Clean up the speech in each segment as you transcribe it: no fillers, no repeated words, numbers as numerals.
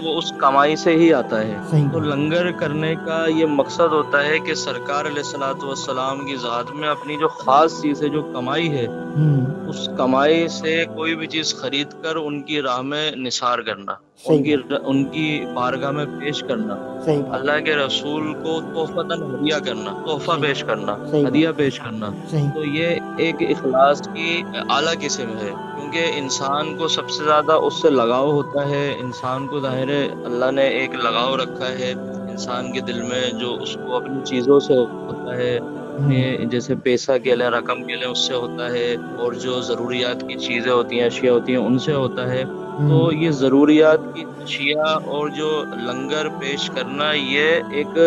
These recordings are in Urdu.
وہ اس کمائی سے ہی آتا ہے۔ صحیح تو بات۔ لنگر کرنے کا یہ مقصد ہوتا ہے کہ سرکار علیہ الصلوۃ والسلام کی ذات میں اپنی جو خاص چیز ہے، جو کمائی ہے، اس کمائی سے کوئی بھی چیز خرید کر ان کی راہ میں نثار کرنا، صحیح بات۔ ان کی بارگاہ میں پیش کرنا، صحیح بات۔ اللہ کے رسول کو تحفتاً ہدیہ کرنا، تحفہ صحیح پیش کرنا، صحیح ہدیہ بات۔ پیش کرنا۔ صحیح۔ تو یہ ایک اخلاص کی اعلیٰ قسم ہے، کیونکہ انسان کو سب سے زیادہ اس سے لگاؤ ہوتا ہے۔ انسان کو ظاہر ہے اللہ نے ایک لگاؤ رکھا ہے انسان کے دل میں، جو اس کو اپنی چیزوں سے ہوتا ہے، اپنے جیسے پیسہ کے لیں، رقم کے لیں، اس سے ہوتا ہے، اور جو ضروریات کی چیزیں ہوتی ہیں، اشیاء ہوتی ہیں، ان سے ہوتا ہے۔ تو یہ ضروریات کی اشیاء اور جو لنگر پیش کرنا، یہ ایک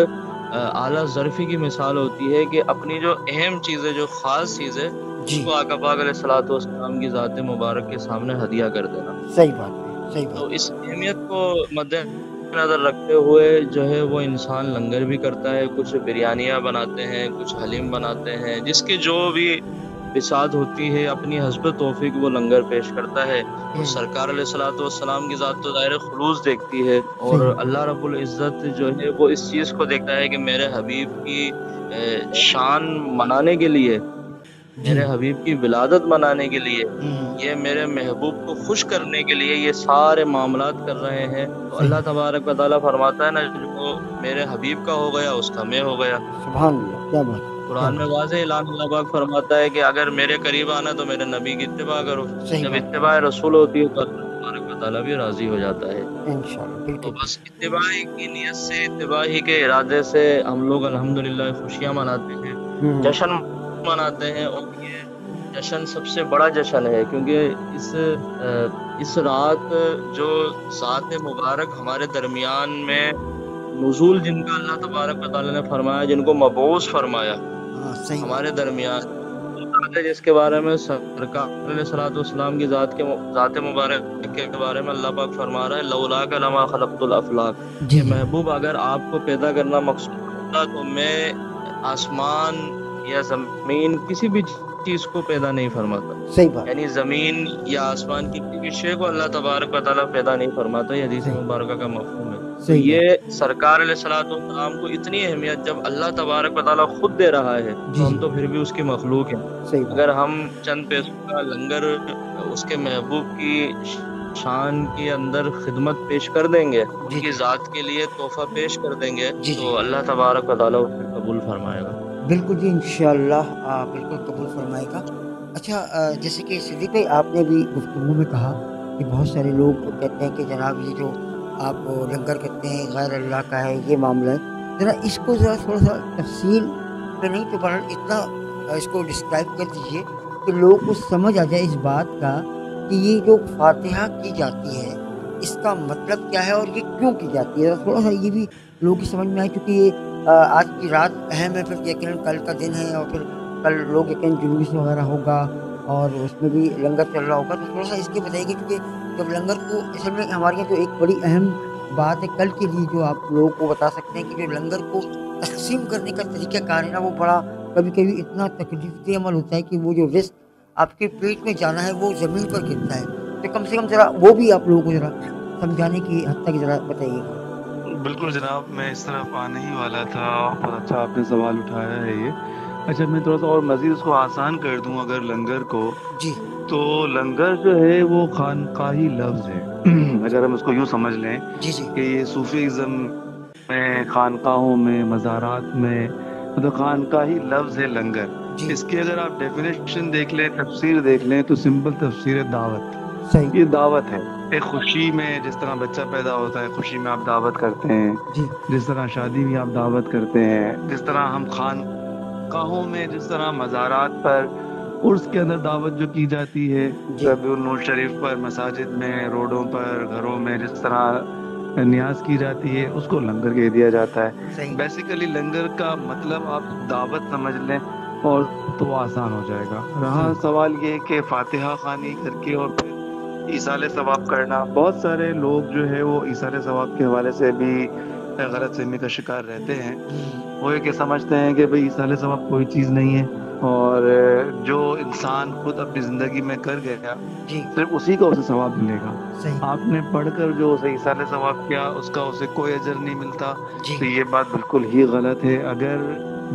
اعلیٰ ظرفی کی مثال ہوتی ہے کہ اپنی جو اہم چیزیں، جو خاص چیزیں، اس جی کو آقا پاک علیہ الصلوۃ والسلام کی ذات مبارک کے سامنے ہدیہ کر دینا۔ صحیح بات ہے۔ صحیح تو بات اس اہمیت کو مد نظر رکھتے ہوئے جو ہے وہ انسان لنگر بھی کرتا ہے، کچھ بریانیاں بناتے ہیں، کچھ حلیم بناتے ہیں، جس کی جو بھی بساط ہوتی ہے اپنی حسب توفیق وہ لنگر پیش کرتا ہے۔ تو ہے۔ سرکار علیہ الصلوۃ والسلام کی ذات تو ظاہر خلوص دیکھتی ہے، اور صحیح۔ اللہ رب العزت جو ہے وہ اس چیز کو دیکھتا ہے کہ میرے حبیب کی شان منانے کے لیے، جی۔ میرے حبیب کی ولادت منانے کے لیے، یہ میرے محبوب کو خوش کرنے کے لیے یہ سارے معاملات کر رہے ہیں۔ تو صحیح۔ اللہ تبارک و تعالیٰ فرماتا ہے نا، جو میرے حبیب کا ہو گیا اس کا میں ہو گیا۔ سبحان اللہ، کیا بات ہے، کیا قرآن میں بات واضح اعلان اللہ پاک فرماتا ہے کہ اگر میرے قریب آنا تو میرے نبی کی اتباع کرو۔ ہے۔ صحیح جب بات اتباع رسول ہوتی ہے تو اللہ تبارک و تعالیٰ بھی راضی ہو جاتا ہے۔ ہے، انشاءاللہ، تو بالکل بس اتباع ہی کی نیت سے، اتباع ہی کے ارادے سے ہم لوگ الحمدللہ خوشیاں مناتے ہیں، جشن مناتے ہیں، اور یہ جشن سب سے بڑا جشن ہے، کیونکہ اس رات جو ذات مبارک ہمارے درمیان میں نزول، جن کا اللہ تبارک و تعالیٰ نے فرمایا، جن کو مبعوث فرمایا ہاں صحیح ہمارے بات درمیان، وہ ذات ہے جس کے بارے میں سرکار علیہ الصلوۃ والسلام کی ذات مبارک کے بارے میں اللہ پاک فرما رہا ہے، لولاک لما خلقت الافلاق، ہے۔ جی کہ جی محبوب اگر آپ کو پیدا کرنا مقصود ہوتا تو میں آسمان یا زمین کسی بھی چیز کو پیدا نہیں فرماتا، صحیح بات ہے۔ یعنی زمین یا آسمان کی کسی بھی شے کو اللہ تبارک و تعالیٰ پیدا نہیں فرماتا۔ یہ حدیث صحیح مبارکہ کا مفہوم ہے۔ تو صحیح بات۔ یہ سرکار علیہ الصلوۃ والسلام کو اتنی اہمیت جب اللہ تبارک و تعالیٰ خود دے رہا ہے، جی تو جی ہم تو پھر بھی اس کی مخلوق ہیں۔ صحیح اگر بات۔ ہم چند پیسوں کا لنگر اس کے محبوب کی شان کے اندر خدمت پیش کر دیں گے، ان جی کی جی ذات کے لیے تحفہ پیش کر دیں گے، جی جی تو اللہ تبارک و تعالیٰ اسے قبول فرمائے گا۔ بالکل جی، انشاءاللہ بالکل قبول فرمائے گا۔ اچھا، جیسے کہ صدیق بھائی آپ نے بھی گفتگو میں کہا کہ بہت سارے لوگ کہتے ہیں کہ جناب یہ جو آپ لنگر کرتے ہیں غیر اللہ کا ہے، یہ معاملہ ہے، ذرا اس کو ذرا تھوڑا سا تفصیل پہ نہیں تو بہرحال اتنا اس کو ڈسکرائب کر دیجیے کہ لوگوں کو سمجھ آ جائے اس بات کا کہ یہ جو فاتحہ کی جاتی ہے اس کا مطلب کیا ہے اور یہ کیوں کی جاتی ہے، ذرا تھوڑا سا یہ بھی لوگوں کی سمجھ میں آئے، کیونکہ یہ آج کی رات اہم ہے، پھر یقیناً کل کا دن ہے، اور پھر کل لوگ یقیناً جلوس وغیرہ ہوگا اور اس میں بھی لنگر چل رہا ہوگا، تو تھوڑا سا اس کے بتائیے گا، کیونکہ جب لنگر کو اصل میں ہمارے یہاں جو ایک بڑی اہم بات ہے کل کے لیے جو آپ لوگوں کو بتا سکتے ہیں کہ جو لنگر کو تقسیم کرنے کا طریقہ کار ہے نا، وہ بڑا کبھی کبھی اتنا تکلیف دہ عمل ہوتا ہے کہ وہ جو رزق آپ کے پیٹ میں جانا ہے وہ زمین پر گرتا ہے، تو کم سے کم ذرا وہ بھی آپ لوگوں کو ذرا سمجھانے کی حد تک ذرا بتائیے گا۔ بالکل جناب، میں اس طرف آنے ہی والا تھا، بہت اچھا آپ نے سوال اٹھایا ہے یہ۔ اچھا، میں تھوڑا سا اور مزید اس کو آسان کر دوں اگر لنگر کو، جی تو لنگر جو ہے وہ خانقاہی لفظ ہے اگر ہم اس کو یوں سمجھ لیں جی جی کہ یہ صوفیزم میں، خانقاہوں میں، مزارات میں، مطلب خانقاہی لفظ ہے لنگر۔ جی اس کی اگر آپ ڈیفینیشن دیکھ لیں، تفسیر دیکھ لیں، تو سمپل تفسیر ہے دعوت۔ صحیح۔ یہ دعوت ہے ایک خوشی میں، جس طرح بچہ پیدا ہوتا ہے خوشی میں آپ دعوت کرتے ہیں، جی جس طرح شادی میں آپ دعوت کرتے ہیں، جس طرح ہم خانقاہوں میں، جس طرح مزارات پر عرس کے اندر دعوت جو کی جاتی ہے، جی ربیع النور شریف پر، مساجد میں، روڈوں پر، گھروں میں جس طرح نیاز کی جاتی ہے، اس کو لنگر کہہ دیا جاتا ہے۔ صحیح بیسیکلی لنگر کا مطلب آپ دعوت سمجھ لیں اور تو وہ آسان ہو جائے گا۔ رہا صحیح سوال یہ کہ فاتحہ خوانی کر کے اور پھر ایصال ثواب کرنا، بہت سارے لوگ جو ہے وہ ایصال ثواب کے حوالے سے بھی غلط فہمی کا شکار رہتے ہیں وہ یہ کہ سمجھتے ہیں کہ بھئی ایصال ثواب کوئی چیز نہیں ہے، اور جو انسان خود اپنی زندگی میں کر گیا جی صرف اسی کا اسے ثواب ملے گا. صحیح. آپ نے پڑھ کر جو اسے ایصال ثواب کیا اس کا اسے کوئی اجر نہیں ملتا. جی تو یہ بات بالکل ہی غلط ہے. اگر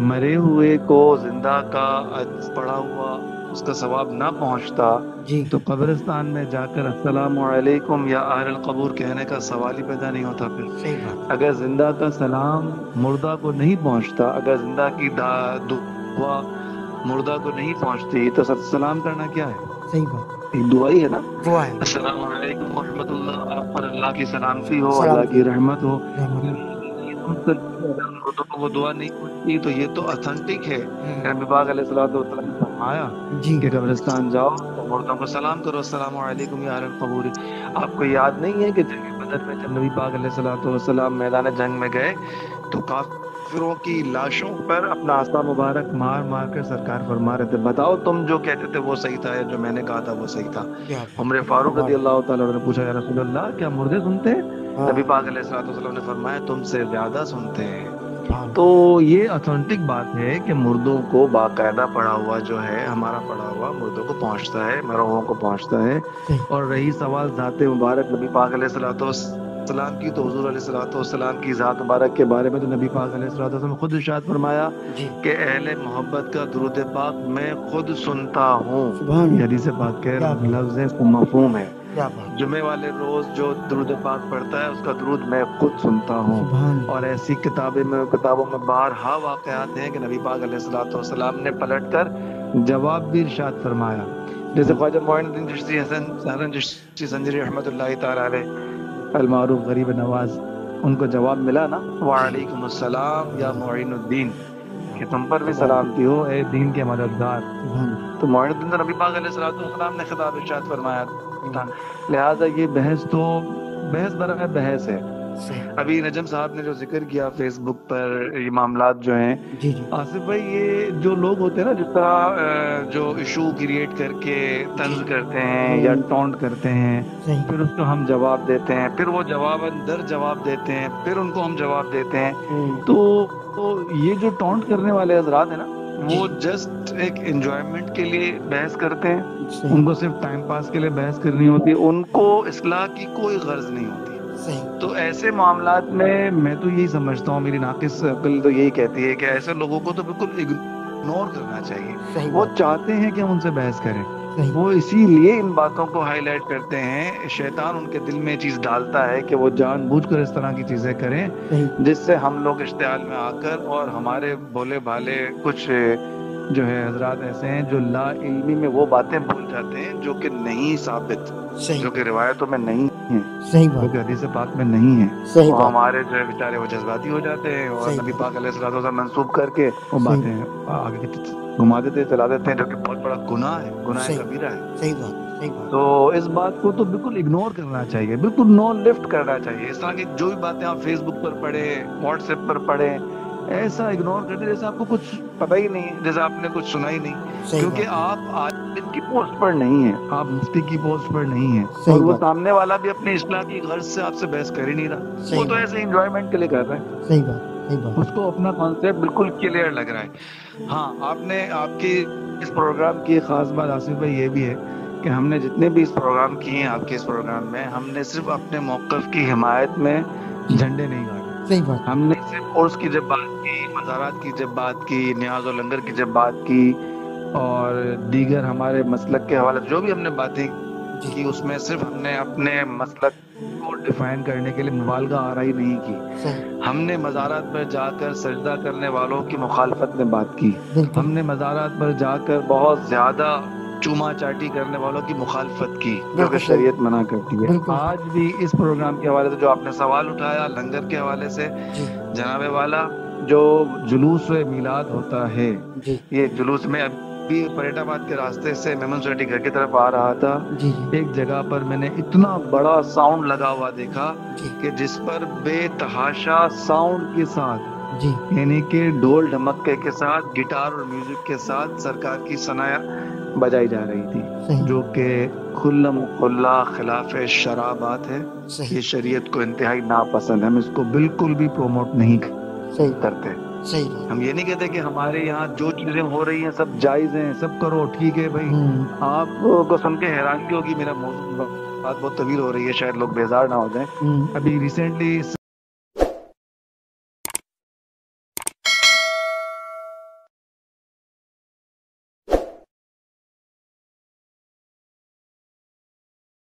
مرے ہوئے کو زندہ کا پڑھا ہوا اس کا ثواب نہ پہنچتا جی تو قبرستان میں جا کر السلام علیکم یا اہل القبور کہنے کا سوال ہی پیدا نہیں ہوتا. پھر صحیح بات. اگر زندہ کا سلام مردہ کو نہیں پہنچتا، اگر زندہ کی دعا مردہ کو نہیں پہنچتی تو سلام کرنا کیا ہے؟ صحیح بات. ایک دعا ہی ہے نا. دعا ہے. السلام علیکم ورحمۃ اللہ، آپ پر اللہ کی سلامتی ہو، سلام اللہ کی رحمت ہو. رحمت. وہ دعا نہیں پڑھتی تو یہ تو اتھینٹک ہے. نبی پاک علیہ الصلوۃ والسلام نے فرمایا جی کہ قبرستان جاؤ تو مردوں کو سلام کرو، السلام علیکم یا اہل القبور. آپ کو یاد نہیں ہے کہ جنگ بدر میں جب نبی پاک علیہ الصلوۃ والسلام میدان جنگ میں گئے تو کافروں کی لاشوں پر اپنا عصا مبارک مار مار کر سرکار فرما رہے تھے بتاؤ تم جو کہتے تھے وہ صحیح تھا یا جو میں نے کہا تھا وہ صحیح تھا. کیا بات. عمر فاروق رضی اللہ تعالیٰ عنہ نے پوچھا یا رسول اللہ کیا مردے سنتے ہیں؟ ہاں. نبی پاک علیہ الصلوۃ والسلام نے فرمایا تم سے زیادہ سنتے ہیں. سبحان. تو یہ اتھینٹک بات ہے کہ مردوں کو باقاعدہ پڑھا ہوا جو ہے ہمارا پڑھا ہوا مردوں کو پہنچتا ہے، مروحوں کو پہنچتا ہے. صحیح. اور رہی سوال ذات مبارک نبی پاک علیہ الصلوۃ والسلام کی، تو حضور علیہ الصلوۃ والسلام کی ذات مبارک کے بارے میں تو نبی پاک علیہ الصلوۃ والسلام نے خود ارشاد فرمایا جی کہ اہل محبت کا درود پاک میں خود سنتا ہوں. سبحان. یہ حدیث پاک کے کیا بات. لفظ مفہوم ہے. کیا بات. جمعے والے روز جو درود پاک پڑھتا ہے اس کا درود میں خود سنتا ہوں. سبحان. اور ایسی کتابوں میں بارہا واقعات ہیں کہ نبی پاک علیہ الصلوۃ والسلام نے پلٹ کر جواب بھی ارشاد فرمایا. جیسے خواجہ معین الدین چشتی حسن چشتی سنجری رحمۃ اللہ تعالی علیہ المعروف غریب نواز، ان کو جواب ملا نا وعلیکم السلام یا معین الدین، کہ تم پر بھی سلامتی ہو اے دین کے مددگار. سبحان. تو معین الدین تو نبی پاک علیہ الصلوۃ والسلام نے خطاب ارشاد فرمایا تھا. لہٰذا یہ بحث برائے بحث ہے. صحیح. ابھی نجم صاحب نے جو ذکر کیا فیس بک پر یہ معاملات جو ہیں، جی جی آصف بھائی یہ جو لوگ ہوتے ہیں نا جس طرح جو ایشو کریٹ کر کے طنز کرتے ہیں یا ٹونٹ کرتے ہیں، صحیح. پھر اس کو ہم جواب دیتے ہیں، پھر وہ جواب اندر جواب دیتے ہیں، پھر ان کو ہم جواب دیتے ہیں. تو یہ جو ٹونٹ کرنے والے حضرات ہیں نا وہ جسٹ ایک انجوائمنٹ کے لیے بحث کرتے ہیں. ان کو صرف ٹائم پاس کے لیے بحث کرنی ہوتی ہے، ان کو اصلاح کی کوئی غرض نہیں ہوتی. صحیح. تو ایسے معاملات میں تو یہی سمجھتا ہوں، میری ناقص عقل تو یہی کہتی ہے کہ ایسے لوگوں کو تو بالکل اگنور کرنا چاہیے. صحیح. وہ چاہتے ہیں کہ ہم ان سے بحث کریں، صحیح. وہ اسی لیے ان باتوں کو ہائی لائٹ کرتے ہیں. شیطان ان کے دل میں یہ چیز ڈالتا ہے کہ وہ جان بوجھ کر اس طرح کی چیزیں کریں صحیح. جس سے ہم لوگ اشتعال میں آ کر، اور ہمارے بھولے بھالے کچھ جو ہے حضرات ایسے ہیں جو لا علمی میں وہ باتیں بھول جاتے ہیں جو کہ نہیں ثابت، صحیح. جو کہ روایتوں میں نہیں ہیں، صحیح جو بات. کہ حدیث پاک میں نہیں ہیں. صحیح وہ بات. ہمارے جو ہے بیچارے وہ جذباتی ہو جاتے ہیں اور صحیح نبی بات. پاک علیہ الصلوۃ والسلام منسوب کر کے وہ صحیح. باتیں آگے کی گھما دیتے چلا دیتے ہیں، جو کہ بہت بڑا گناہ ہے، گناہ صحیح. کبیرہ ہے. صحیح بات. صحیح بات. تو اس بات کو تو بالکل اگنور کرنا چاہیے، بالکل نو لفٹ کرنا چاہیے. اس طرح کی جو بھی باتیں آپ فیس بک پر پڑھیں، واٹس ایپ پر پڑھیں، ایسا اگنور کرتے جیسے آپ کو کچھ پتہ ہی نہیں ہے، جیسے آپ نے کچھ سنا ہی نہیں. صحیح کیونکہ بات. آپ عالم کی پوسٹ پر نہیں ہیں، آپ مفتی کی پوسٹ پر نہیں ہیں، صحیح اور وہ بات. سامنے والا بھی اپنی اصلاح کی غرض سے آپ سے بحث کر ہی نہیں رہا. صحیح وہ تو بات. ایسے انجوائمنٹ کے لیے کر رہا ہے، صحیح بات. صحیح بات. اس کو اپنا کانسیپٹ بالکل کلیئر لگ رہا ہے. ہاں آپ کی اس پروگرام کی خاص بات آصف بھائی یہ بھی ہے کہ ہم نے جتنے بھی اس پروگرام کیے ہیں آپ کے اس پروگرام میں، ہم نے صرف اپنے موقف کی حمایت میں جھنڈے نہیں گاڑے. صحیح بات. ہم نے صرف عرس کی جب بات کی، مزارات کی جب بات کی، نیاز و لنگر کی جب بات کی، اور دیگر ہمارے مسلک کے حوالے سے جو بھی ہم نے باتیں کی، اس میں صرف ہم نے اپنے مسلک کو ڈیفائن کرنے کے لیے مبالغہ آرائی نہیں کی. صحیح. ہم نے مزارات پر جا کر سجدہ کرنے والوں کی مخالفت میں بات کی. بالکل. ہم نے مزارات پر جا کر بہت زیادہ چوما چاٹی کرنے والوں کی مخالفت کی جو کہ شریعت منع کرتی ہے. بالکل. آج بھی اس پروگرام کے حوالے سے جو آپ نے سوال اٹھایا لنگر کے حوالے سے، جی جناب والا جو جلوس میلاد ہوتا ہے، جی یہ جلوس میں ابھی پریٹ آباد کے راستے سے میمن سوسائٹی گھر کی طرف آ رہا تھا، جی جی ایک جگہ پر میں نے اتنا بڑا ساؤنڈ لگا ہوا دیکھا جی کہ جس پر بے تحاشا ساؤنڈ کے ساتھ، جی یعنی کہ ڈھول ڈھمکے کے ساتھ، گٹار اور میوزک کے ساتھ سرکار کی ثنایا بجائی جا رہی تھی، صحیح. جو کہ کھلم کھلا خلاف شرع بات ہے. صحیح یہ شریعت کو انتہائی ناپسند ہے، ہم اس کو بالکل بھی پروموٹ نہیں صحیح کرتے۔ صحیح بات۔ ہم یہ نہیں کہتے کہ ہمارے یہاں جو چیزیں ہو رہی ہیں سب جائز ہیں، سب کرو، ٹھیک ہے بھائی۔ آپ کو سن کے حیرانگی ہوگی، میرا موضوع بات بہت طویل ہو رہی ہے، شاید لوگ بیزار نہ ہو جائیں۔ ابھی ریسنٹلی